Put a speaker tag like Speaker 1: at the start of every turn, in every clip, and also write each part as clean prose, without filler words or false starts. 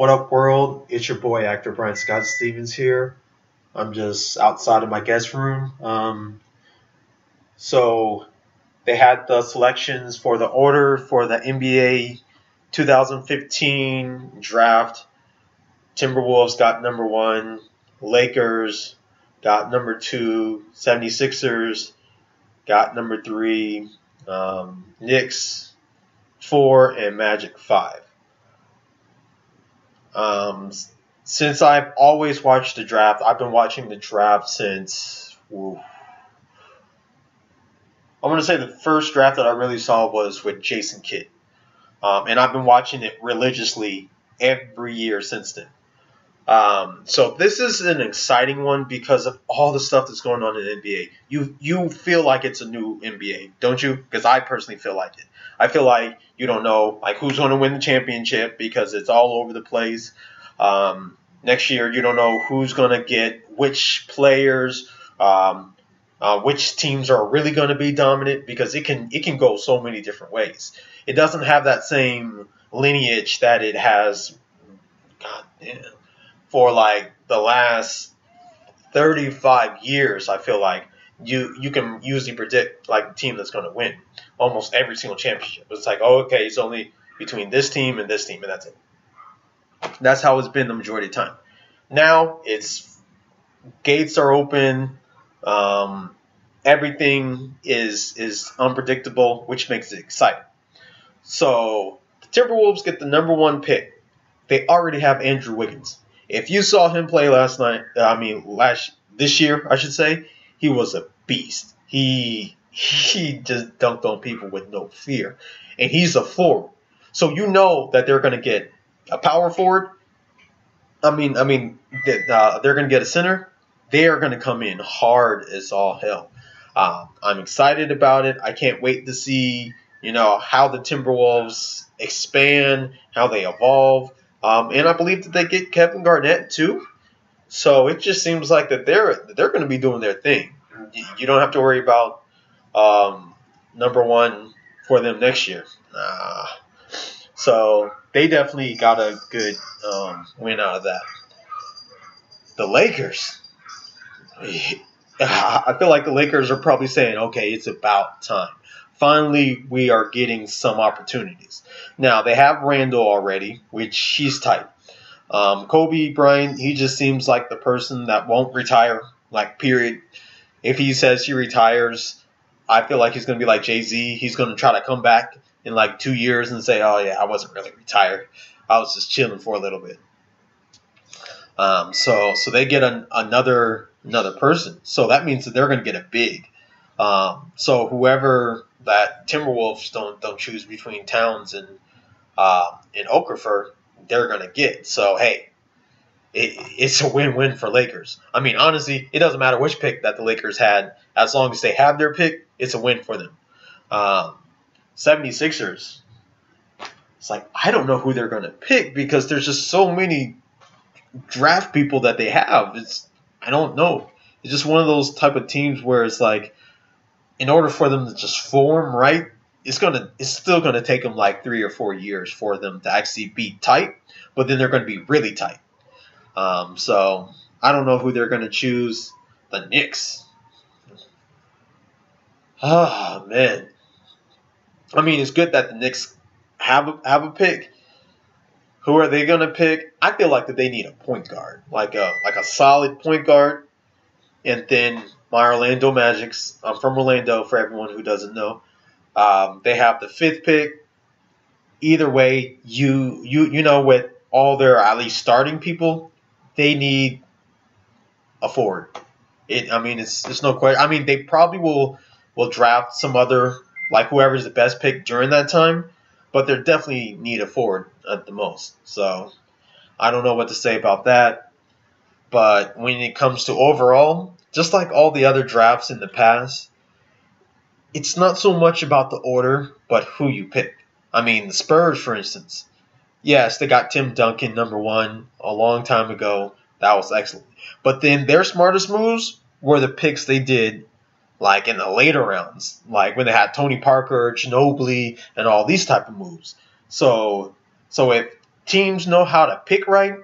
Speaker 1: What up, world? It's your boy, actor Brian Scott Stevens here. I'm just outside of my guest room. So they had the selections for the order for the NBA 2015 draft. Timberwolves got number one. Lakers got number two. 76ers got number three. Knicks 4 and Magic 5. Since I've always watched the draft, I've been watching the draft since. I'm going to say the first draft that I really saw was with Jason Kidd. And I've been watching it religiously every year since then. So this is an exciting one because of all the stuff that's going on in the NBA. You feel like it's a new NBA, don't you? Because I personally feel like it. I feel like you don't know like who's going to win the championship because it's all over the place. Next year you don't know who's going to get which players, which teams are really going to be dominant because it can go so many different ways. It doesn't have that same lineage that it has. God damn. For like the last 35 years, I feel like you can usually predict like the team that's going to win almost every single championship. It's like, oh, okay, it's only between this team, and that's it. That's how it's been the majority of the time. Now it's gates are open. Everything is unpredictable, which makes it exciting. So the Timberwolves get the number one pick. They already have Andrew Wiggins. If you saw him play this year, I should say, he was a beast. He just dunked on people with no fear, and he's a forward. So you know that they're going to get a power forward. They're going to get a center. They are going to come in hard as all hell. I'm excited about it. I can't wait to see how the Timberwolves expand, how they evolve. And I believe that they get Kevin Garnett too. So it just seems like that they're going to be doing their thing. You don't have to worry about number one for them next year. So they definitely got a good win out of that. The Lakers. I feel like the Lakers are probably saying, okay, it's about time. Finally, we are getting some opportunities. Now, they have Randall already, which he's tight. Kobe Bryant, he just seems like the person that won't retire, like, period. If he says he retires, I feel like he's going to be like Jay-Z. He's going to try to come back in like 2 years and say, oh, yeah, I wasn't really retired. I was just chilling for a little bit. So they get another person. So that means that they're going to get a big. So whoever that Timberwolves don't choose between Towns and Okafor, they're gonna get. So hey, it's a win-win for Lakers. I mean, honestly, it doesn't matter which pick that the Lakers had, as long as they have their pick, it's a win for them. 76ers. It's like I don't know who they're gonna pick because there's just so many draft people that they have. I don't know. It's just one of those type of teams where it's like, in order for them to just form right, it's still gonna take them like 3 or 4 years for them to actually be tight. But then they're gonna be really tight. So I don't know who they're gonna choose. The Knicks. Oh man. I mean, it's good that the Knicks have a pick. Who are they gonna pick? I feel like that they need a point guard, like a solid point guard, and then my Orlando Magics. I'm from Orlando, for everyone who doesn't know. They have the 5th pick. Either way, you know, with all their at least starting people, they need a forward. It's no question. I mean, they probably will draft some other, like whoever's the best pick during that time, but they definitely need a forward at the most. So I don't know what to say about that. But when it comes to overall, just like all the other drafts in the past, it's not so much about the order, but who you pick. I mean, the Spurs, for instance. Yes, they got Tim Duncan, number one, a long time ago. That was excellent. But then their smartest moves were the picks they did, like in the later rounds, like when they had Tony Parker, Ginobili, and all these type of moves. So if teams know how to pick right,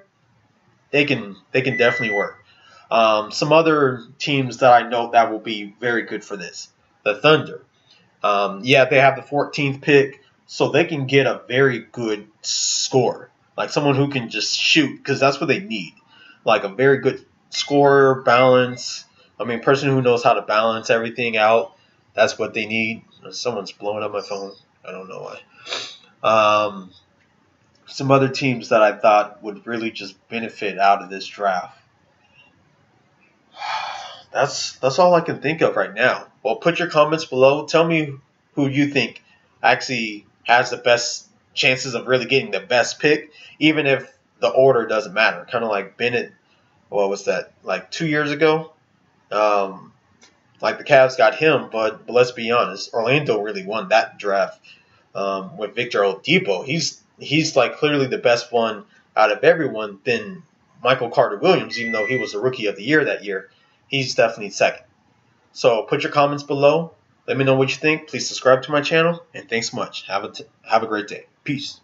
Speaker 1: they can definitely work. Some other teams that I know that will be very good for this: the Thunder. Yeah, they have the 14th pick, so they can get a very good scorer, like someone who can just shoot, because that's what they need, like a very good scorer, balance. I mean, person who knows how to balance everything out. That's what they need. Someone's blowing up my phone. I don't know why. Some other teams that I thought would really just benefit out of this draft. That's all I can think of right now. Well, put your comments below. Tell me who you think actually has the best chances of really getting the best pick, even if the order doesn't matter. Kind of like Bennett. What was that? Like 2 years ago. Like the Cavs got him, but let's be honest, Orlando really won that draft with Victor Oladipo. He's like clearly the best one out of everyone. Then Michael Carter Williams, even though he was the Rookie of the Year that year, he's definitely second. So put your comments below. Let me know what you think. Please subscribe to my channel, and thanks much. Have a great day. Peace.